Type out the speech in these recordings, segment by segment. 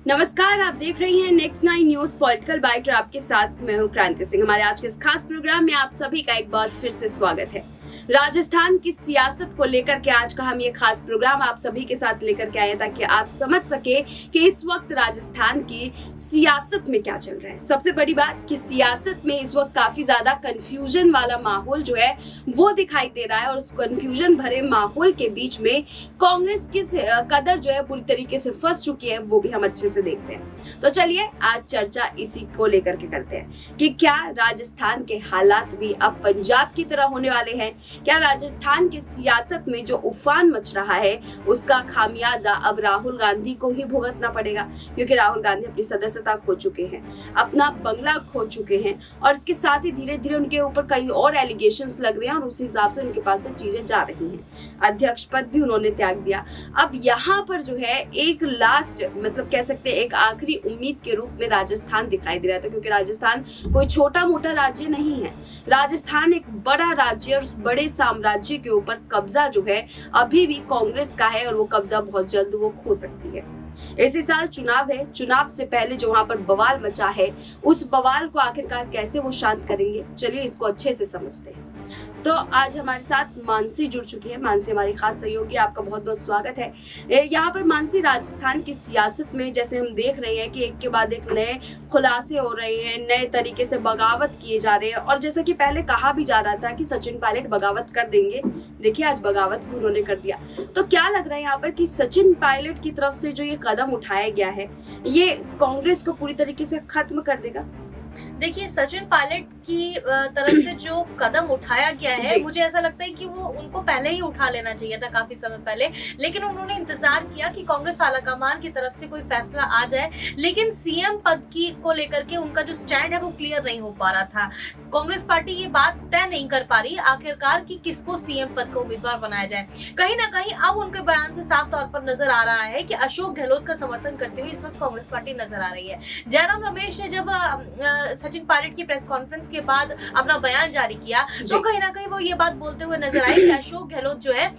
नमस्कार, आप देख रही हैं नेक्स्ट 9 न्यूज पॉलिटिकल बाइट और आपके साथ मैं हूं क्रांति सिंह। हमारे आज के इस खास प्रोग्राम में आप सभी का एक बार फिर से स्वागत है। राजस्थान की सियासत को लेकर के आज का हम ये खास प्रोग्राम आप सभी के साथ लेकर के आए ताकि आप समझ सके कि इस वक्त राजस्थान की सियासत में क्या चल रहा है। सबसे बड़ी बात कि सियासत में इस वक्त काफी ज्यादा कंफ्यूजन वाला माहौल जो है वो दिखाई दे रहा है और उस कंफ्यूजन भरे माहौल के बीच में कांग्रेस किस कदर जो है पूरी तरीके से फंस चुकी है वो भी हम अच्छे से देखते हैं। तो चलिए आज चर्चा इसी को लेकर के करते हैं कि क्या राजस्थान के हालात भी अब पंजाब की तरह होने वाले हैं। क्या राजस्थान की सियासत में जो उफान मच रहा है उसका खामियाजा अब राहुल गांधी को ही भुगतना पड़ेगा, क्योंकि राहुल गांधी अपनी सदस्यता खो चुके हैं, अपना बंगला खो चुके हैं और इसके साथ ही धीरे धीरे उनके ऊपर कई और एलिगेशंस लग रहे हैं और उस हिसाब से उनके पास से चीजें जा रही हैं। अध्यक्ष पद भी उन्होंने त्याग दिया। अब यहाँ पर जो है एक लास्ट मतलब कह सकते हैं एक आखिरी उम्मीद के रूप में राजस्थान दिखाई दे रहा था, क्योंकि राजस्थान कोई छोटा मोटा राज्य नहीं है। राजस्थान एक बड़ा राज्य और उस बड़े साम्राज्य के ऊपर कब्जा जो है अभी भी कांग्रेस का है और वो कब्जा बहुत जल्द वो खो सकती है। इसी साल चुनाव है, चुनाव से पहले जो वहां पर बवाल मचा है उस बवाल को आखिरकार कैसे वो शांत करेंगे, चलिए इसको अच्छे से समझते हैं। तो आज हमारे साथ मानसी जुड़ चुकी है। मानसी हमारी खास सहयोगी, आपका बहुत बहुत स्वागत है। यहाँ पर मानसी, राजस्थान की सियासत में जैसे हम देख रहे हैं कि एक के बाद एक नए खुलासे हो रहे हैं, नए तरीके से बगावत किए जा रहे हैं और जैसा कि पहले कहा भी जा रहा था कि सचिन पायलट बगावत कर देंगे, देखिए आज बगावत भी उन्होंने कर दिया। तो क्या लग रहा है यहाँ पर कि सचिन पायलट की तरफ से जो ये कदम उठाया गया है ये कांग्रेस को पूरी तरीके से खत्म कर देगा? देखिए, सचिन पायलट की तरफ से जो कदम उठाया गया है मुझे ऐसा लगता है कि वो उनको पहले ही उठा लेना चाहिए था, काफी समय पहले, लेकिन उन्होंने इंतजार किया कि कांग्रेस आलाकमान की तरफ से कोई फैसला आ जाए। लेकिन सीएम पद की को लेकर के उनका जो स्टैंड है वो क्लियर नहीं हो पा रहा था। कांग्रेस पार्टी ये बात तय नहीं कर पा रही आखिरकार कि किसको सीएम पद का उम्मीदवार बनाया जाए। कहीं ना कहीं अब उनके बयान से साफ तौर पर नजर आ रहा है कि अशोक गहलोत का समर्थन करते हुए इस वक्त कांग्रेस पार्टी नजर आ रही है। जयराम रमेश ने जब सचिन पायलट की प्रेस कॉन्फ्रेंस के बाद अपना बयान जारी किया तो कहीं ना कहीं वो ये बात बोलते हुए नजर आए कि अशोक गहलोत जो है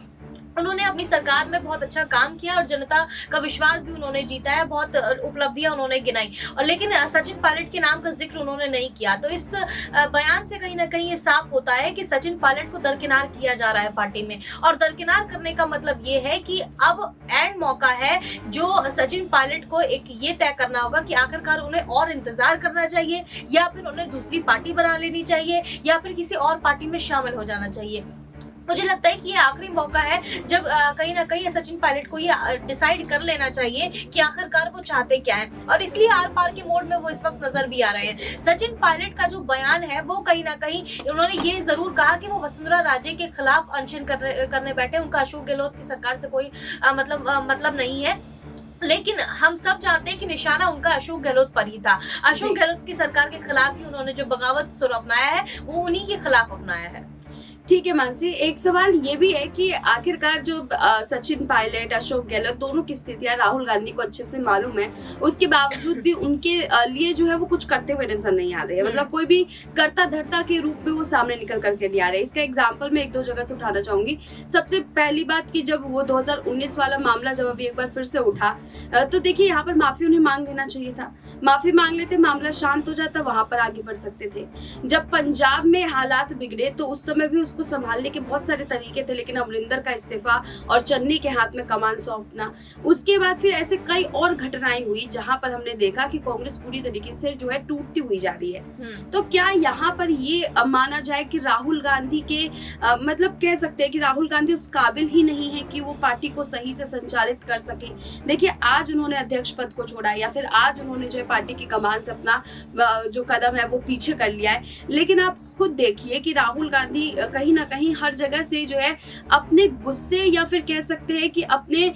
उन्होंने अपनी सरकार में बहुत अच्छा काम किया और जनता का विश्वास भी उन्होंने जीता है, बहुत उपलब्धियां उन्होंने गिनाई, और लेकिन सचिन पायलट के नाम का जिक्र उन्होंने नहीं किया। तो इस बयान से कहीं ना कहीं ये साफ होता है कि सचिन पायलट को दरकिनार किया जा रहा है पार्टी में, और दरकिनार करने का मतलब ये है कि अब एंड मौका है जो सचिन पायलट को एक ये तय करना होगा कि आखिरकार उन्हें और इंतजार करना चाहिए या फिर उन्हें दूसरी पार्टी बना लेनी चाहिए या फिर किसी और पार्टी में शामिल हो जाना चाहिए। मुझे लगता है कि ये आखिरी मौका है जब कहीं ना कहीं सचिन पायलट को ये डिसाइड कर लेना चाहिए कि आखिरकार वो चाहते क्या है, और इसलिए आर पार के मोड में वो इस वक्त नजर भी आ रहे हैं। सचिन पायलट का जो बयान है वो कहीं ना कहीं उन्होंने ये जरूर कहा कि वो वसुंधरा राजे के खिलाफ अनशन करने बैठे, उनका अशोक गहलोत की सरकार से कोई मतलब नहीं है, लेकिन हम सब जानते हैं कि निशाना उनका अशोक गहलोत पर ही था। अशोक गहलोत की सरकार के खिलाफ ही उन्होंने जो बगावत सुर अपनाया है वो उन्हीं के खिलाफ अपनाया है। ठीक है मानसी, एक सवाल ये भी है कि आखिरकार जो सचिन पायलट, अशोक गहलोत दोनों की स्थितियां राहुल गांधी को अच्छे से मालूम है, उसके बावजूद भी उनके लिए जो है वो कुछ करते हुए नजर नहीं आ रहे हैं। मतलब कोई भी कर्ता धर्ता के रूप में वो सामने निकल करके नहीं आ रहे। इसका एग्जाम्पल मैं एक दो जगह से उठाना चाहूंगी। सबसे पहली बात कि जब वो 2019 वाला मामला जब अभी एक बार फिर से उठा तो देखिए यहाँ पर माफी उन्हें मांग लेना चाहिए था, माफी मांग लेते, मामला शांत हो जाता, वहां पर आगे बढ़ सकते थे। जब पंजाब में हालात बिगड़े तो उस समय भी को संभालने के बहुत सारे तरीके थे, लेकिन अमरिंदर का इस्तीफा और चन्नी के हाथ में कमान सौंपना, उसके बाद फिर ऐसे कई और घटनाएं हुई जहां पर हमने देखा कि कांग्रेस पूरी तरीके से जो है टूटती हुई जा रही है। तो क्या यहाँ पर ये माना जाए कि राहुल गांधी के मतलब कह सकते हैं कि राहुल गांधी उस काबिल ही नहीं है कि वो पार्टी को सही से संचालित कर सके? देखिए आज उन्होंने अध्यक्ष पद को छोड़ा या फिर आज उन्होंने जो है पार्टी की कमान से अपना जो कदम है वो पीछे कर लिया है, लेकिन आप खुद देखिए कि राहुल गांधी कहीं ना कहीं हर जगह से जो है अपने गुस्से या फिर कह सकते हैं कि अपने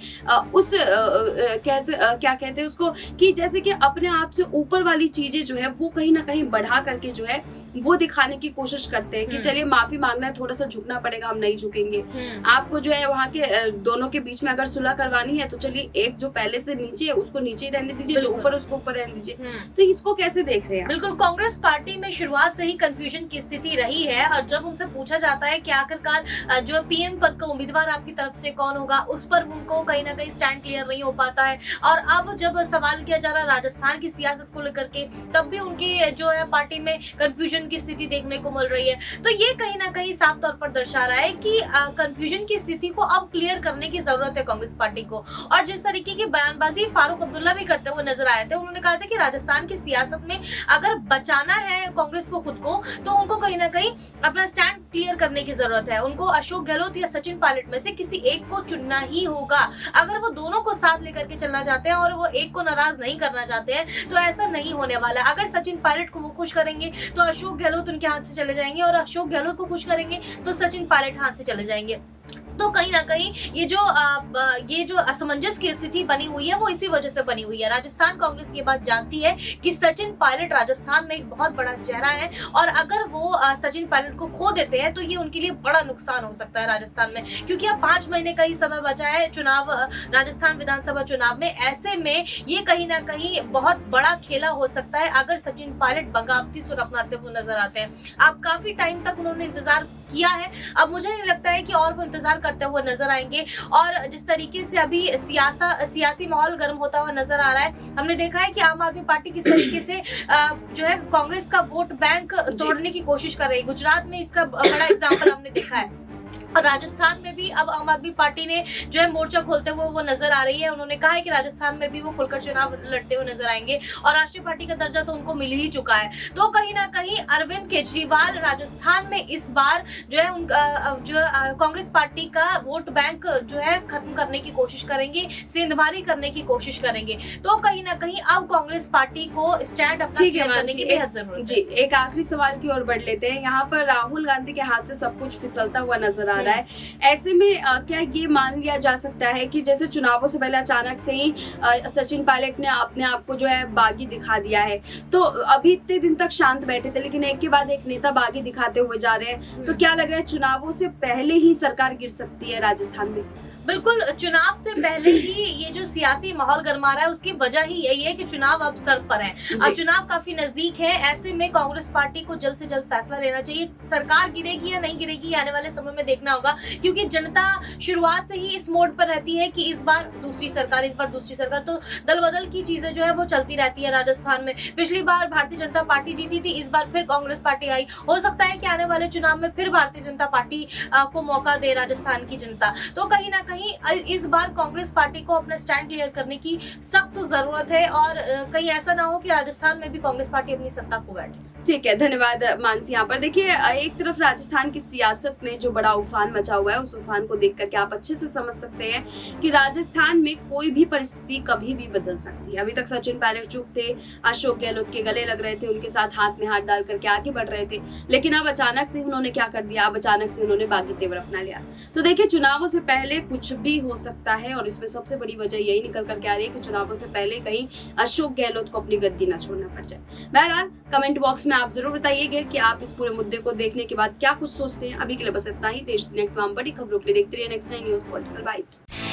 उस क्या कहते हैं उसको कि जैसे कि अपने आप से ऊपर वाली चीजें जो है वो कहीं ना कहीं बढ़ा करके जो है वो दिखाने की कोशिश करते हैं कि चलिए माफी मांगना है, थोड़ा सा झुकना पड़ेगा, हम नहीं झुकेंगे। आपको जो है वहाँ के दोनों के बीच में अगर सुलह करवानी है तो चलिए एक जो पहले से नीचे है उसको नीचे ही रहने दीजिए, जो ऊपर उसको ऊपर रहने दीजिए। तो इसको कैसे देख रहे हैं? बिल्कुल, कांग्रेस पार्टी में शुरुआत से ही कंफ्यूजन की स्थिति रही है और जब उनसे पूछा जाता पाता है कि आखिरकार जो पीएम पद का उम्मीदवार आपकी तरफ से कौन होगा, उस पर उनको कहीं ना कहीं स्टैंड क्लियर नहीं हो पाता है। और अब जब सवाल किया जा रहा है राजस्थान की सियासत को लेकर के, तब भी उनकी जो है पार्टी में कंफ्यूजन की स्थिति देखने को मिल रही है। तो ये कहीं ना कहीं साफ तौर पर दर्शा रहा है कि कंफ्यूजन की स्थिति को अब क्लियर करने की जरूरत है कांग्रेस पार्टी को। और जिस तरीके की बयानबाजी फारूक अब्दुल्ला भी करते हुए नजर आए थे, उन्होंने कहा था कि राजस्थान की सियासत में अगर बचाना है कांग्रेस को खुद को, तो उनको कहीं ना कहीं अपना स्टैंड क्लियर करने की जरूरत है। उनको अशोक गहलोत या सचिन पायलट में से किसी एक को चुनना ही होगा। अगर वो दोनों को साथ लेकर के चलना चाहते हैं और वो एक को नाराज नहीं करना चाहते हैं, तो ऐसा नहीं होने वाला। अगर सचिन पायलट को वो खुश करेंगे तो अशोक गहलोत उनके हाथ से चले जाएंगे, और अशोक गहलोत को खुश करेंगे तो सचिन पायलट हाथ से चले जाएंगे। तो कहीं ना कहीं ये जो असमंजस की स्थिति बनी हुई है, वो इसी वजह से बनी हुई है। राजस्थान कांग्रेस ये बात जानती है कि सचिन पायलट राजस्थान में एक बहुत बड़ा चेहरा है, और अगर वो सचिन पायलट को खो देते हैं तो ये उनके लिए बड़ा नुकसान हो सकता है राजस्थान में, क्योंकि अब 5 महीने का ही समय बचा है चुनाव, राजस्थान विधानसभा चुनाव में। ऐसे में ये कहीं ना कहीं बहुत बड़ा खेला हो सकता है अगर सचिन पायलट बगावती सुर अपनाते हुए नजर आते हैं। अब काफी टाइम तक उन्होंने इंतजार किया है, अब मुझे नहीं लगता है कि और वो इंतजार करते हुए नजर आएंगे। और जिस तरीके से अभी सियासी माहौल गर्म होता हुआ नजर आ रहा है, हमने देखा है कि आम आदमी पार्टी किस तरीके से जो है कांग्रेस का वोट बैंक तोड़ने की कोशिश कर रही है। गुजरात में इसका बड़ा एग्जाम्पल हमने देखा है, और राजस्थान में भी अब आम आदमी पार्टी ने जो है मोर्चा खोलते हुए वो नजर आ रही है। उन्होंने कहा है कि राजस्थान में भी वो खुलकर चुनाव लड़ते हुए नजर आएंगे, और राष्ट्रीय पार्टी का दर्जा तो उनको मिल ही चुका है। तो कहीं ना कहीं अरविंद केजरीवाल राजस्थान में इस बार जो है कांग्रेस पार्टी का वोट बैंक जो है खत्म करने की कोशिश करेंगे, सेंधमारी करने की कोशिश करेंगे। तो कहीं ना कहीं अब कांग्रेस पार्टी को स्टैंड अपना क्लियर करने की बेहद जरूरत है। जी, एक आखिरी सवाल की ओर बढ़ लेते हैं। यहाँ पर राहुल गांधी के हाथ से सब कुछ फिसलता हुआ नजर आ रहा है। ऐसे में क्या ये मान लिया जा सकता है कि जैसे चुनावों से पहले अचानक से ही सचिन पायलट ने अपने आप को जो है बागी दिखा दिया है, तो अभी इतने दिन तक शांत बैठे थे, लेकिन एक के बाद एक नेता बागी दिखाते हुए जा रहे हैं, तो क्या लग रहा है चुनावों से पहले ही सरकार गिर सकती है राजस्थान में? बिल्कुल, चुनाव से पहले ही ये जो सियासी माहौल गरमा रहा है, उसकी वजह ही यही है कि चुनाव अब सर पर है। अब चुनाव काफी नजदीक है। ऐसे में कांग्रेस पार्टी को जल्द से जल्द फैसला लेना चाहिए। सरकार गिरेगी या नहीं गिरेगी, आने वाले समय में देखना होगा, क्योंकि जनता शुरुआत से ही इस मोड पर रहती है कि इस बार दूसरी सरकार, इस बार दूसरी सरकार। तो दल बदल की चीजें जो है वो चलती रहती है राजस्थान में। पिछली बार भारतीय जनता पार्टी जीती थी, इस बार फिर कांग्रेस पार्टी आई। हो सकता है कि आने वाले चुनाव में फिर भारतीय जनता पार्टी को मौका दे राजस्थान की जनता। तो कहीं ना कहीं इस बार कांग्रेस पार्टी को अपना स्टैंड क्लियर करने की सख्त जरूरत है, और कहीं ऐसा ना हो कि राजस्थान में भी कांग्रेस पार्टी अपनी सत्ता खो बैठे। ठीक है, धन्यवाद मानसी। यहाँ पर देखिए, एक तरफ राजस्थान की सियासत में जो बड़ा उफान मचा हुआ है, उस उफान को देख करके आप अच्छे से समझ सकते हैं कि राजस्थान में कोई भी परिस्थिति कभी भी बदल सकती है। अभी तक सचिन पायलट चुप थे, अशोक गहलोत के गले लग रहे थे, उनके साथ हाथ में हाथ डाल करके आगे बढ़ रहे थे, लेकिन अब अचानक से उन्होंने क्या कर दिया, अब अचानक से उन्होंने बागी तेवर अपना लिया। तो देखिए, चुनावों से पहले कुछ भी हो सकता है, और इसमें सबसे बड़ी वजह यही निकल करके आ रही है कि चुनावों से पहले कहीं अशोक गहलोत को अपनी गद्दी न छोड़ना पड़ जाए। बहरहाल, कमेंट बॉक्स में आप जरूर बताइएगा कि आप इस पूरे मुद्दे को देखने के बाद क्या कुछ सोचते हैं। अभी के लिए बस इतना ही। देश दुनिया की तमाम बड़ी खबरों के लिए देखते रहिए नेक्स्ट 9 न्यूज़ पॉलिटिकल बाइट।